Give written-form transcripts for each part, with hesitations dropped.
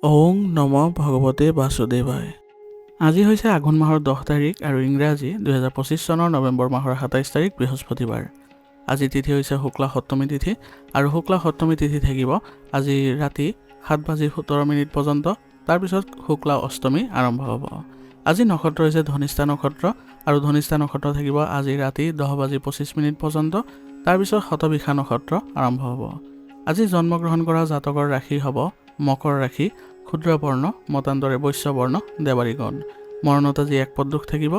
ওং নম ভগৱতে বাসুদেৱায়। আজি হৈছে আঘোণ মাহৰ 10 তাৰিখ আৰু ইংৰাজী 2025 চনৰ নৱেম্বৰ মাহৰ 27 তাৰিখ বৃহস্পতিবাৰ। আজি তিথি হৈছে শুক্লা সপ্তমী তিথি আৰু শুক্লা সপ্তমী তিথি থাকিব আজি ৰাতি 7:17 পৰ্যন্ত। তাৰপিছত শুক্লা অষ্টমী আৰম্ভ হ'ব। আজি নক্ষত্ৰ হৈছে ধনিষ্ঠা নক্ষত্ৰ আৰু ধনিষ্ঠা নক্ষত্ৰ থাকিব আজি ৰাতি 10:25 পৰ্যন্ত। তাৰপিছত শতবিশা নক্ষত্ৰ আৰম্ভ হ'ব। আজি জন্মগ্ৰহণ কৰা জাতকৰ ৰাশি হ'ব মকৰ ৰাশি, ক্ষুদ্ৰ বৰ্ণ, মতান্তৰে বৈশ্য বৰ্ণ, দেৱাৰীগণ। মৰণত আজি এক পদ দুখ থাকিব।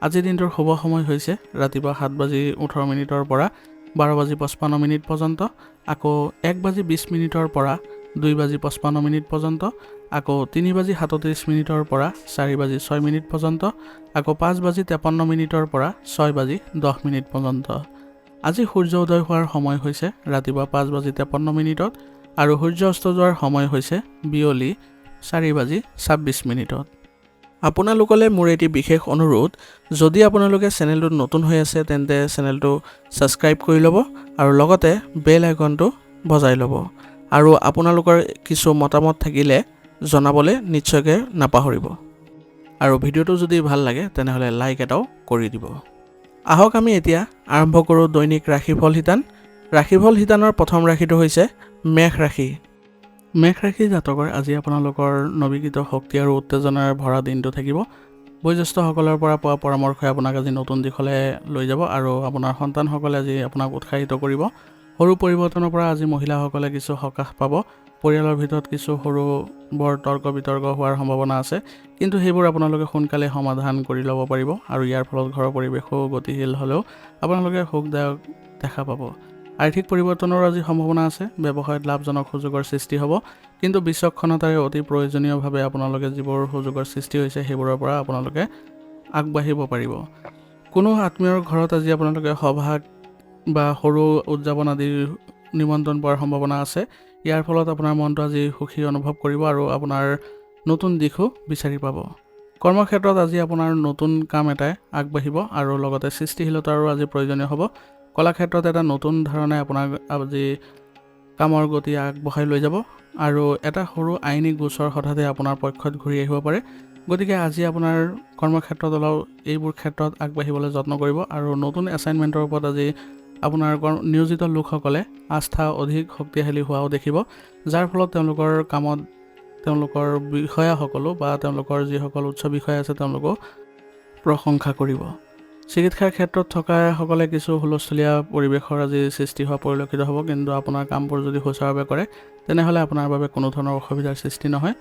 আজিৰ দিনটোৰ শুভ সময় হৈছে ৰাতিপুৱা 7:18 পৰা 12:55 পৰ্যন্ত, আকৌ 1:20 পৰা 2:55 পৰ্যন্ত, আকৌ 3:37 পৰা 4:06 পৰ্যন্ত, আকৌ 5:53 পৰা 6:10 পৰ্যন্ত। আজি সূৰ্য উদয় হোৱাৰ সময় হৈছে ৰাতিপুৱা 5:53 আৰু সূৰ্য অস্ত যোৱাৰ সময় হৈছে বিয়লি 4:26। আপোনালোকলৈ মোৰ এটি বিশেষ অনুৰোধ, যদি আপোনালোকে চেনেলটোত নতুন হৈ আছে তেন্তে চেনেলটো ছাবস্ক্ৰাইব কৰি ল'ব আৰু লগতে বেল আইকনটো বজাই ল'ব। আৰু আপোনালোকৰ কিছু মতামত থাকিলে জনাবলৈ নিশ্চয়কৈ নাপাহৰিব। আৰু ভিডিঅ'টো যদি ভাল লাগে তেনেহ'লে লাইক এটাও কৰি দিব। আহক আমি এতিয়া আৰম্ভ কৰোঁ দৈনিক ৰাশিফল শিতান। ৰাশিফল শিতানৰ প্ৰথম ৰাশিটো হৈছে মেষ ৰাশি। মেষ ৰাশি জাতকৰ আজি আপোনালোকৰ নৱীকৃত শক্তি আৰু উত্তেজনাৰ ভৰা দিনটো থাকিব। বয়োজ্যেষ্ঠসকলৰ পৰা পোৱা পৰামৰ্শই আপোনাক আজি নতুন দিশলৈ লৈ যাব আৰু আপোনাৰ সন্তানসকলে আজি আপোনাক উৎসাহিত কৰিব। সৰু পৰিৱৰ্তনৰ পৰা আজি মহিলাসকলে কিছু সকাহ পাব। পৰিয়ালৰ ভিতৰত কিছু সৰু বৰ তৰ্ক বিতৰ্ক হোৱাৰ সম্ভাৱনা আছে, কিন্তু সেইবোৰ আপোনালোকে সোনকালে সমাধান কৰি ল'ব পাৰিব আৰু ইয়াৰ ফলত ঘৰৰ পৰিৱেশো গতিশীল হ'লেও আপোনালোকে সুখদায়ক দেখা পাব। আৰ্থিক পৰিৱৰ্তনৰ আজি সম্ভাৱনা আছে। ব্যৱসায়ত লাভজনক সুযোগৰ সৃষ্টি হ'ব, কিন্তু বিচক্ষণতাৰে অতি প্ৰয়োজনীয়ভাৱে আপোনালোকে যিবোৰ সুযোগৰ সৃষ্টি হৈছে সেইবোৰৰ পৰা আপোনালোকে আগবাঢ়িব পাৰিব। কোনো আত্মীয়ৰ ঘৰত আজি আপোনালোকে সভা বা সৰু উদযাপন আদিৰ নিমন্ত্ৰণ পোৱাৰ সম্ভাৱনা আছে। ইয়াৰ ফলত আপোনাৰ মনটো আজি সুখী অনুভৱ কৰিব আৰু আপোনাৰ নতুন দিশো বিচাৰি পাব। কৰ্মক্ষেত্ৰত আজি আপোনাৰ নতুন কাম এটাই আগবাঢ়িব আৰু লগতে সৃষ্টিশীলতাৰো আজি প্ৰয়োজনীয় হ'ব। কলাক্ষেত্ৰত এটা নতুন ধাৰণাই আপোনাক আজি কামৰ গতি আগবঢ়াই লৈ যাব আৰু এটা সৰু আইনী গোচৰ হঠাতে আপোনাৰ পক্ষত ঘূৰি আহিব পাৰে। গতিকে আজি আপোনাৰ কৰ্মক্ষেত্ৰত অলপ এইবোৰ ক্ষেত্ৰত আগবাঢ়িবলৈ যত্ন কৰিব আৰু নতুন এছাইনমেণ্টৰ ওপৰত আজি আপোনাৰ নিয়োজিত লোকসকলে আস্থা অধিক শক্তিশালী হোৱাও দেখিব, যাৰ ফলত তেওঁলোকৰ কামত তেওঁলোকৰ বিষয়াসকলো বা তেওঁলোকৰ যিসকল উচ্চ বিষয়া আছে তেওঁলোকো প্ৰশংসা কৰিব। চিকিৎসাৰ ক্ষেত্ৰত থকাসকলে কিছু হুলস্থুলীয়া পৰিৱেশৰ আজি সৃষ্টি হোৱা পৰিলক্ষিত হ'ব, কিন্তু আপোনাৰ কামবোৰ যদি সুচাৰুভাৱে কৰে তেনেহ'লে আপোনাৰ বাবে কোনো ধৰণৰ অসুবিধাৰ সৃষ্টি নহয়।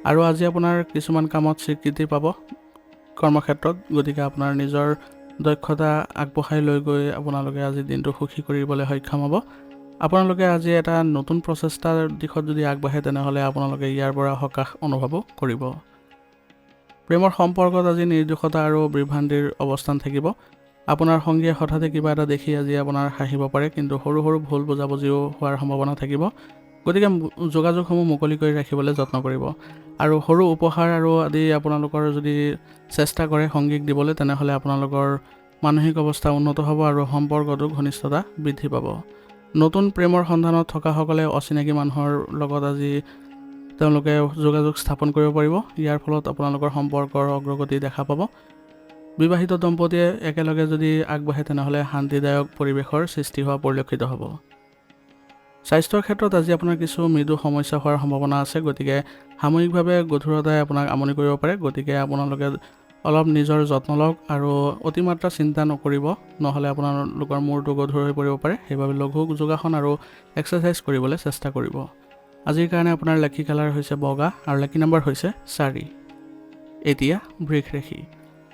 আৰু আজি আপোনাৰ কিছুমান কামত স্বীকৃতি পাব কৰ্মক্ষেত্ৰত, গতিকে আপোনাৰ নিজৰ দক্ষতা আগবঢ়াই লৈ গৈ আপোনালোকে আজি দিনটো সুখী কৰিবলৈ সক্ষম হ'ব। আপোনালোকে আজি এটা নতুন প্ৰচেষ্টাৰ দিশত যদি আগবাঢ়ে তেনেহ'লে আপোনালোকে ইয়াৰ পৰা সকাহ অনুভৱো কৰিব। প্ৰেমৰ সম্পৰ্কত আজি নিৰ্দোষতা আৰু বিভ্ৰান্তিৰ অৱস্থান থাকিব। আপোনাৰ সংগীয়ে হঠাতে কিবা এটা দেখি আজি আপোনাৰ হাঁহিব পাৰে, কিন্তু সৰু সৰু ভুল বুজাবুজিও হোৱাৰ সম্ভাৱনা থাকিব। গতিকে যোগাযোগসমূহ মুকলি কৰি ৰাখিবলৈ যত্ন কৰিব আৰু সৰু উপহাৰ আৰু আদি আপোনালোকৰ যদি চেষ্টা কৰে সংগীক দিবলৈ তেনেহ'লে আপোনালোকৰ মানসিক অৱস্থা উন্নত হ'ব আৰু সম্পৰ্কতো ঘনিষ্ঠতা বৃদ্ধি পাব। নতুন প্ৰেমৰ সন্ধানত থকাসকলে অচিনাকি মানুহৰ লগত আজি তেওঁলোকে যোগাযোগ স্থাপন কৰিব পাৰিব। ইয়াৰ ফলত আপোনালোকৰ সম্পৰ্কৰ অগ্ৰগতি দেখা পাব। বিবাহিত দম্পতীয়ে একেলগে যদি আগবাঢ়ে তেনেহ'লে শান্তিদায়ক পৰিৱেশৰ সৃষ্টি হোৱা পৰিলক্ষিত হ'ব। স্বাস্থ্যৰ ক্ষেত্ৰত আজি আপোনাৰ কিছু মৃদু সমস্যা হোৱাৰ সম্ভাৱনা আছে, গতিকে সাময়িকভাৱে গধুৰতাই আপোনাক আমনি কৰিব পাৰে। গতিকে আপোনালোকে অলপ নিজৰ যত্ন লওক আৰু অতিমাত্ৰা চিন্তা নকৰিব, নহ'লে আপোনালোকৰ মূৰটো গধুৰ হৈ পৰিব পাৰে। সেইবাবে লঘু যোগাসন আৰু এক্সাৰচাইজ কৰিবলৈ চেষ্টা কৰিব। আজিৰ কাৰণে আপোনাৰ লাকি কালাৰ হৈছে বগা আৰু লাকি নম্বৰ হৈছে 4। এতিয়া বৃষ ৰাশি।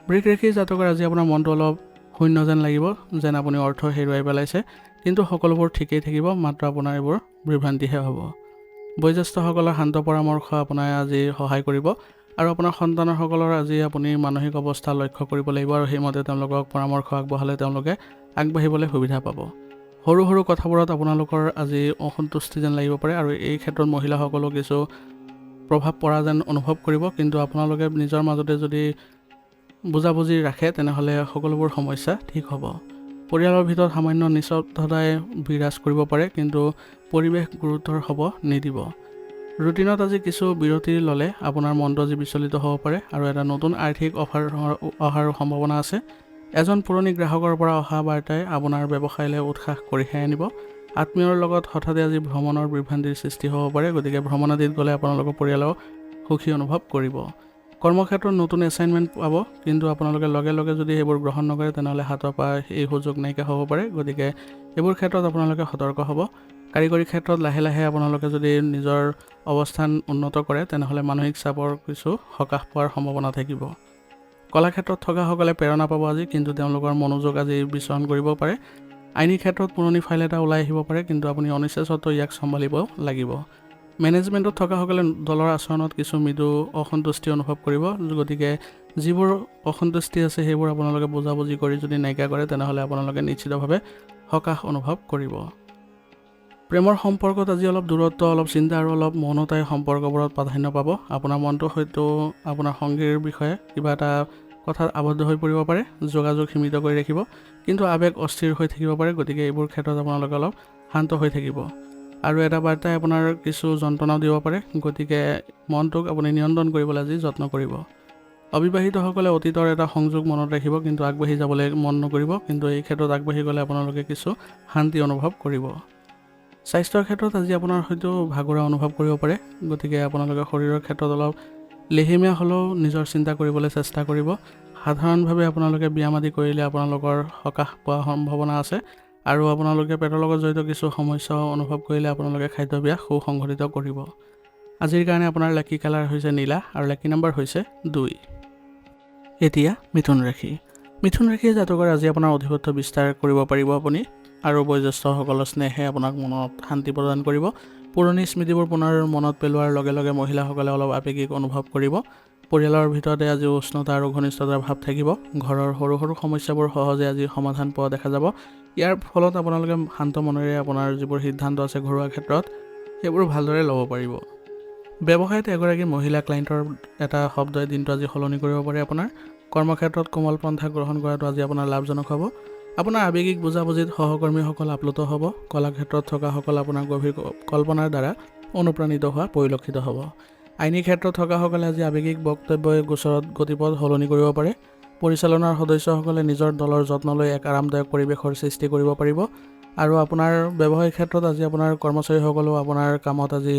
বৃষ ৰাশিৰ জাতকৰ আজি আপোনাৰ মনটো অলপ শূন্য যেন লাগিব, যেন আপুনি অৰ্থ হেৰুৱাই পেলাইছে, কিন্তু সকলোবোৰ ঠিকেই থাকিব, মাত্ৰ আপোনাৰ এইবোৰ বিভ্ৰান্তিহে হ'ব। বয়োজ্যেষ্ঠসকলৰ শান্ত পৰামৰ্শ আপোনাৰ আজি সহায় কৰিব আৰু আপোনাৰ সন্তানসকলৰ আজি আপুনি মানসিক অৱস্থা লক্ষ্য কৰিব লাগিব আৰু সেইমতে তেওঁলোকক পৰামৰ্শ আগবঢ়ালে তেওঁলোকে আগবাঢ়িবলৈ সুবিধা পাব। সৰু সৰু কথাবোৰত আপোনালোকৰ আজি অসন্তুষ্টি যেন লাগিব পাৰে আৰু এই ক্ষেত্ৰত মহিলাসকলেও কিছু প্ৰভাৱ পৰা যেন অনুভৱ কৰিব, কিন্তু আপোনালোকে নিজৰ মাজতে যদি বুজাবুজি ৰাখে তেনেহ'লে সকলোবোৰ সমস্যা ঠিক হ'ব। পৰিয়ালৰ ভিতৰত সামান্য নিস্তব্ধতাই বিৰাজ কৰিব পাৰে, কিন্তু পৰিৱেশ গুৰুতৰ হ'ব নিদিব। ৰুটিনত আজি কিছু বিৰতি ল'লে আপোনাৰ মনটো আজি বিচলিত হ'ব পাৰে আৰু এটা নতুন আৰ্থিক অফাৰ অহাৰ সম্ভাৱনা আছে। এজন পুৰণি গ্ৰাহকৰ পৰা অহা বাৰ্তাই আপোনাৰ ব্যৱসায়লৈ উৎসাহ কঢ়িয়াই আনিব। আত্মীয়ৰ লগত হঠাতে আজি ভ্ৰমণৰ বিভ্ৰান্তিৰ সৃষ্টি হ'ব পাৰে, গতিকে ভ্ৰমণ আদিত গ'লে আপোনালোকৰ পৰিয়ালক সুখী অনুভৱ কৰিব। কৰ্মক্ষেত্ৰত নতুন এছাইনমেণ্ট পাব, কিন্তু আপোনালোকে লগে লগে যদি সেইবোৰ গ্ৰহণ নকৰে তেনেহ'লে হাতৰ পৰা এই সুযোগ নাইকিয়া হ'ব পাৰে, গতিকে এইবোৰ ক্ষেত্ৰত আপোনালোকে সতৰ্ক হ'ব। কাৰিকৰী ক্ষেত্ৰত লাহে লাহে আপোনালোকে যদি নিজৰ অৱস্থান উন্নত কৰে তেনেহ'লে মানসিক চাপৰ কিছু সকাহ পোৱাৰ সম্ভাৱনা থাকিব। কলাক্ষেত্ৰত থকাসকলে প্ৰেৰণা পাব আজি, কিন্তু তেওঁলোকৰ মনোযোগ আজি বিচৰণ কৰিব পাৰে। আইনী ক্ষেত্ৰত পুৰণি ফাইল এটা ওলাই আহিব পাৰে, কিন্তু আপুনি অনিচ্ছা স্বত্বেও ইয়াক চম্ভালিব লাগিব। মেনেজমেণ্টত থকাসকলে দলৰ আচৰণত কিছু মৃদু অসন্তুষ্টি অনুভৱ কৰিব, গতিকে যিবোৰ অসন্তুষ্টি আছে সেইবোৰ আপোনালোকে বুজাবুজি কৰি যদি নাইকিয়া কৰে তেনেহ'লে আপোনালোকে নিশ্চিতভাৱে সকাহ অনুভৱ কৰিব। প্ৰেমৰ সম্পৰ্কত আজি অলপ দূৰত্ব, অলপ চিন্তা আৰু অলপ মৌনতাই সম্পৰ্কবোৰত প্ৰাধান্য পাব। আপোনাৰ মনটো হয়তো আপোনাৰ সংগীৰ বিষয়ে কিবা এটা কথাত আবদ্ধ হৈ পৰিব পাৰে। যোগাযোগ সীমিত কৰি ৰাখিব, কিন্তু আৱেগ অস্থিৰ হৈ থাকিব পাৰে, গতিকে এইবোৰ ক্ষেত্ৰত আপোনালোকে অলপ শান্ত হৈ থাকিব। আৰু এটা বাৰ্তাই আপোনাৰ কিছু যন্ত্ৰণাও দিব পাৰে, গতিকে মনটোক আপুনি নিয়ন্ত্ৰণ কৰিবলৈ আজি যত্ন কৰিব। অবিবাহিতসকলে অতীতৰ এটা সংযোগ মনত ৰাখিব, কিন্তু আগবাঢ়ি যাবলৈ মন নকৰিব, কিন্তু এই ক্ষেত্ৰত আগবাঢ়ি গ'লে আপোনালোকে কিছু শান্তি অনুভৱ কৰিব। স্বাস্থ্যৰ ক্ষেত্ৰত আজি আপোনাৰ হয়তো ভাগৰুৱা অনুভৱ কৰিব পাৰে, গতিকে আপোনালোকে শৰীৰৰ ক্ষেত্ৰত অলপ লেহেমীয়া হ'লেও নিজৰ চিন্তা কৰিবলৈ চেষ্টা কৰিব। সাধাৰণভাৱে আপোনালোকে ব্যায়াম আদি কৰিলে আপোনালোকৰ সকাহ পোৱাৰ সম্ভাৱনা আছে, আৰু আপোনালোকে পেটৰ লগত জড়িত কিছু সমস্যা অনুভৱ কৰিলে আপোনালোকে খাদ্যাভ্যাস সুসংগঠিত কৰিব। আজিৰ কাৰণে আপোনাৰ লাকি কালাৰ হৈছে নীলা আৰু লাকি নম্বৰ হৈছে 2। এতিয়া মিথুন ৰাশি। মিথুন ৰাশিৰ জাতকৰ আজি আপোনাৰ অধিপত্য বিস্তাৰ কৰিব পাৰিব আপুনি, আৰু বয়োজ্যেষ্ঠসকলৰ স্নেহে আপোনাক মনত শান্তি প্ৰদান কৰিব। পুৰণি স্মৃতিবোৰ পুনৰ মনত পেলোৱাৰ লগে লগে মহিলাসকলে অলপ আৱেগিক অনুভৱ কৰিব। পৰিয়ালৰ ভিতৰতে আজি উষ্ণতা আৰু ঘনিষ্ঠতাৰ ভাৱ থাকিব। ঘৰৰ সৰু সৰু সমস্যাবোৰ সহজে আজি সমাধান পোৱা দেখা যাব। ইয়াৰ ফলত আপোনালোকে শান্ত মনেৰে আপোনাৰ যিবোৰ সিদ্ধান্ত আছে ঘৰুৱা ক্ষেত্ৰত সেইবোৰ ভালদৰে ল'ব পাৰিব। ব্যৱসায়ত এগৰাকী মহিলা ক্লাইণ্টৰ এটা শব্দই দিনটো আজি সলনি কৰিব পাৰে আপোনাৰ। কৰ্মক্ষেত্ৰত কোমল পন্থা গ্ৰহণ কৰাটো আজি আপোনাৰ লাভজনক হ'ব। আপোনাৰ আৱেগিক বুজাবুজিত সহকৰ্মীসকল আপ্লুত হ'ব। কলাক্ষেত্ৰত থকাসকল আপোনাৰ গভীৰ কল্পনাৰ দ্বাৰা অনুপ্ৰাণিত হোৱা পৰিলক্ষিত হ'ব। আইনী ক্ষেত্ৰত থকাসকলে আজি আৱেগিক বক্তব্যই গোচৰত গতিপথ সলনি কৰিব পাৰে। পৰিচালনাৰ সদস্যসকলে নিজৰ দলৰ যত্ন লৈ এক আৰামদায়ক পৰিৱেশৰ সৃষ্টি কৰিব পাৰিব। আৰু আপোনাৰ ব্যৱসায়িক ক্ষেত্ৰত আজি আপোনাৰ কৰ্মচাৰীসকলেও আপোনাৰ কামত আজি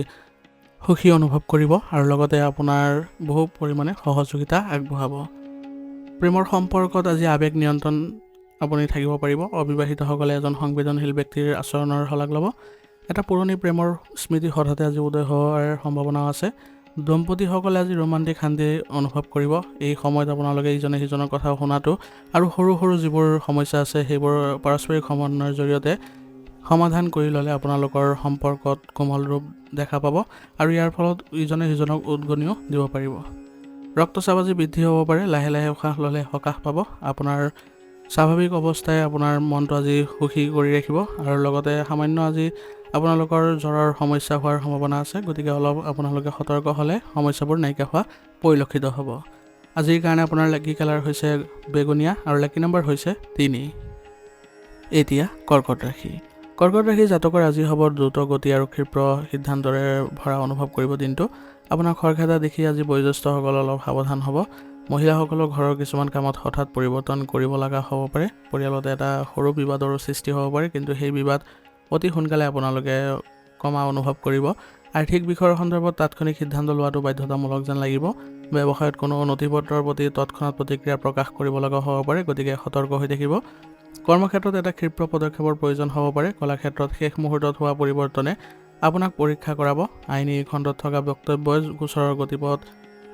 সুখী অনুভৱ কৰিব আৰু লগতে আপোনাৰ বহু পৰিমাণে সহযোগিতা আগবঢ়াব। প্ৰেমৰ সম্পৰ্কত আজি আৱেগ নিয়ন্ত্ৰণ আপুনি থাকিব পাৰিব। অবিবাহিতসকলে এজন সংবেদনশীল ব্যক্তিৰ আচৰণৰ শলাগ ল'ব। এটা পুৰণি প্ৰেমৰ স্মৃতি হঠাতে আজি উদয় হোৱাৰ সম্ভাৱনাও আছে। দম্পতীসকলে আজি ৰোমান্টিক শান্তি অনুভৱ কৰিব। এই সময়ত আপোনালোকে ইজনে সিজনৰ কথা শুনাটো আৰু সৰু সৰু যিবোৰ সমস্যা আছে সেইবোৰ পাৰস্পৰিক সমন্বয়ৰ জৰিয়তে সমাধান কৰি ল'লে আপোনালোকৰ সম্পৰ্কত কোমল ৰূপ দেখা পাব, আৰু ইয়াৰ ফলত ইজনে সিজনক উদগনিও দিব পাৰিব। ৰক্তচাপ আজি বৃদ্ধি হ'ব পাৰে। লাহে লাহে উশাহ ল'লে সকাহ পাব। আপোনাৰ স্বাভাৱিক অৱস্থাই আপোনাৰ মনটো আজি সুখী কৰি ৰাখিব, আৰু লগতে সামান্য আজি আপোনালোকৰ জ্বৰৰ সমস্যা হোৱাৰ সম্ভাৱনা আছে, গতিকে অলপ আপোনালোকে সতৰ্ক হ'লে সমস্যাবোৰ নাইকিয়া হোৱা পৰিলক্ষিত হ'ব। আজিৰ কাৰণে আপোনাৰ লাকি কালাৰ হৈছে বেগুনীয়া আৰু লাকি নম্বৰ হৈছে 3। এতিয়া কৰ্কট ৰাশি। কৰ্কট ৰাশিৰ জাতকৰ আজি হ'ব দ্ৰুত গতি আৰু ক্ষীপ্ৰ সিদ্ধান্তৰে ভৰা অনুভৱ কৰিব দিনটো। আপোনাৰ খৰখেদা দেখি আজি বয়োজ্যেষ্ঠসকল অলপ সাৱধান হ'ব। মহিলাসকলৰ ঘৰৰ কিছুমান কামত হঠাৎ পৰিৱৰ্তন কৰিব লগা হ'ব পাৰে। পৰিয়ালতে এটা সৰু বিবাদৰো সৃষ্টি হ'ব পাৰে, কিন্তু সেই বিবাদ অতি সোনকালে আপোনালোকে কমা অনুভৱ কৰিব। আৰ্থিক বিষয়ৰ সন্দৰ্ভত তাৎক্ষণিক সিদ্ধান্ত লোৱাটো বাধ্যতামূলক যেন লাগিব। ব্যৱসায়ত কোনো নথিপত্ৰৰ প্ৰতি তৎক্ষণাত প্ৰতিক্ৰিয়া প্ৰকাশ কৰিব লগা হ'ব পাৰে, গতিকে সতৰ্ক হৈ থাকিব। কৰ্মক্ষেত্ৰত এটা ক্ষীপ্ৰ পদক্ষেপৰ প্ৰয়োজন হ'ব পাৰে। কলাক্ষেত্ৰত শেষ মুহূৰ্তত হোৱা পৰিৱৰ্তনে আপোনাক পৰীক্ষা কৰাব। আইনী খণ্ডত থকা বক্তব্যই গোচৰৰ গতিপথ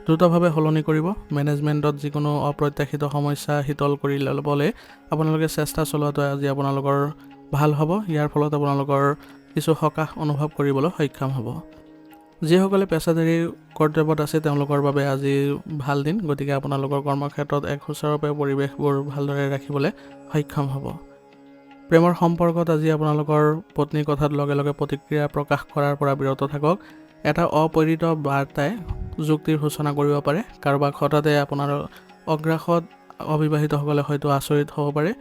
দ্ৰুতভাৱে সলনি কৰিব। মেনেজমেণ্টত যিকোনো অপ্ৰত্যাশিত সমস্যা শীতল কৰি ল'বলৈ আপোনালোকে চেষ্টা চলোৱাটো আজি আপোনালোকৰ ভাল হ'ব। ইয়াৰ ফলত আপোনালোকৰ কিছু সকাহ অনুভৱ কৰিবলৈ সক্ষম হ'ব। যিসকলে পেছাদাৰী কৰ্তব্যত আছে তেওঁলোকৰ বাবে আজি ভাল দিন, গতিকে আপোনালোকৰ কৰ্মক্ষেত্ৰত এক সুচাৰুৰূপে পৰিৱেশবোৰ ভালদৰে ৰাখিবলৈ সক্ষম হ'ব। প্ৰেমৰ সম্পৰ্কত আজি আপোনালোকৰ পত্নীৰ কথাত লগে লগে প্ৰতিক্ৰিয়া প্ৰকাশ কৰাৰ পৰা বিৰত থাকক। এটা অপ্ৰেৰিত বাৰ্তাই যুক্তিৰ সূচনা কৰিব পাৰে। কাৰোবাক হঠাতে আপোনাৰ অগ্ৰাসত অবিবাহিতসকলে হয়তো আচৰিত হ'ব পাৰে।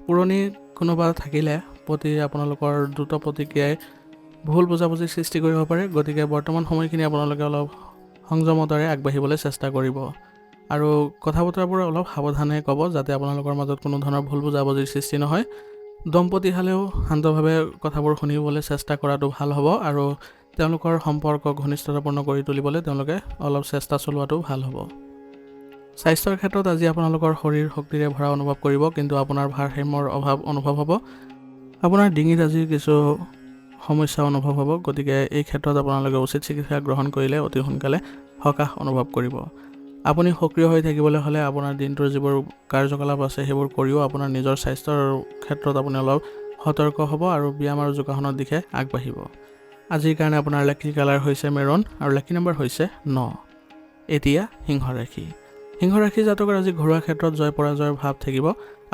পুৰণি কোনোবা থাকিলে প্ৰতি আপোনালোকৰ দ্ৰুত প্ৰতিক্ৰিয়াই ভুল বুজাবুজিৰ সৃষ্টি কৰিব পাৰে। গতিকে বৰ্তমান সময়খিনি আপোনালোকে অলপ সংযমতাৰে আগবাঢ়িবলৈ চেষ্টা কৰিব আৰু কথা বতৰাবোৰ অলপ সাৱধানে ক'ব, যাতে আপোনালোকৰ মাজত কোনো ধৰণৰ ভুল বুজাবুজিৰ সৃষ্টি নহয়। দম্পতীহালেও শান্তভাৱে কথাবোৰ শুনিবলৈ চেষ্টা কৰাটো ভাল হ'ব আৰু তেওঁলোকৰ সম্পৰ্ক ঘনিষ্ঠতাপূৰ্ণ কৰি তুলিবলৈ তেওঁলোকে অলপ চেষ্টা চলোৱাটো ভাল হ'ব। স্বাস্থ্যৰ ক্ষেত্ৰত আজি আপোনালোকৰ শৰীৰ শক্তিৰে ভৰা অনুভৱ কৰিব, কিন্তু আপোনাৰ ভাৰসাম্যৰ অভাৱ অনুভৱ হ'ব। আপোনাৰ ডিঙিত আজি কিছু সমস্যা অনুভৱ হ'ব। গতিকে এই ক্ষেত্ৰত আপোনালোকে উচিত চিকিৎসা গ্ৰহণ কৰিলে অতি সোনকালে সকাহ অনুভৱ কৰিব। আপুনি সক্ৰিয় হৈ থাকিবলৈ হ'লে আপোনাৰ দিনটোৰ যিবোৰ কাৰ্যকলাপ আছে সেইবোৰ কৰিও আপোনাৰ নিজৰ স্বাস্থ্যৰ ক্ষেত্ৰত আপুনি অলপ সতৰ্ক হ'ব আৰু ব্যায়াম আৰু যোগাসনৰ দিশে আগবাঢ়িব। আজিৰ কাৰণে আপোনাৰ লাকি কালাৰ হৈছে মেৰুন আৰু লাকি নম্বৰ হৈছে 9। এতিয়া সিংহ ৰাশি। সিংহ ৰাশি জাতকৰ আজি ঘৰুৱা ক্ষেত্ৰত জয় পৰাজয়ৰ ভাৱ থাকিব।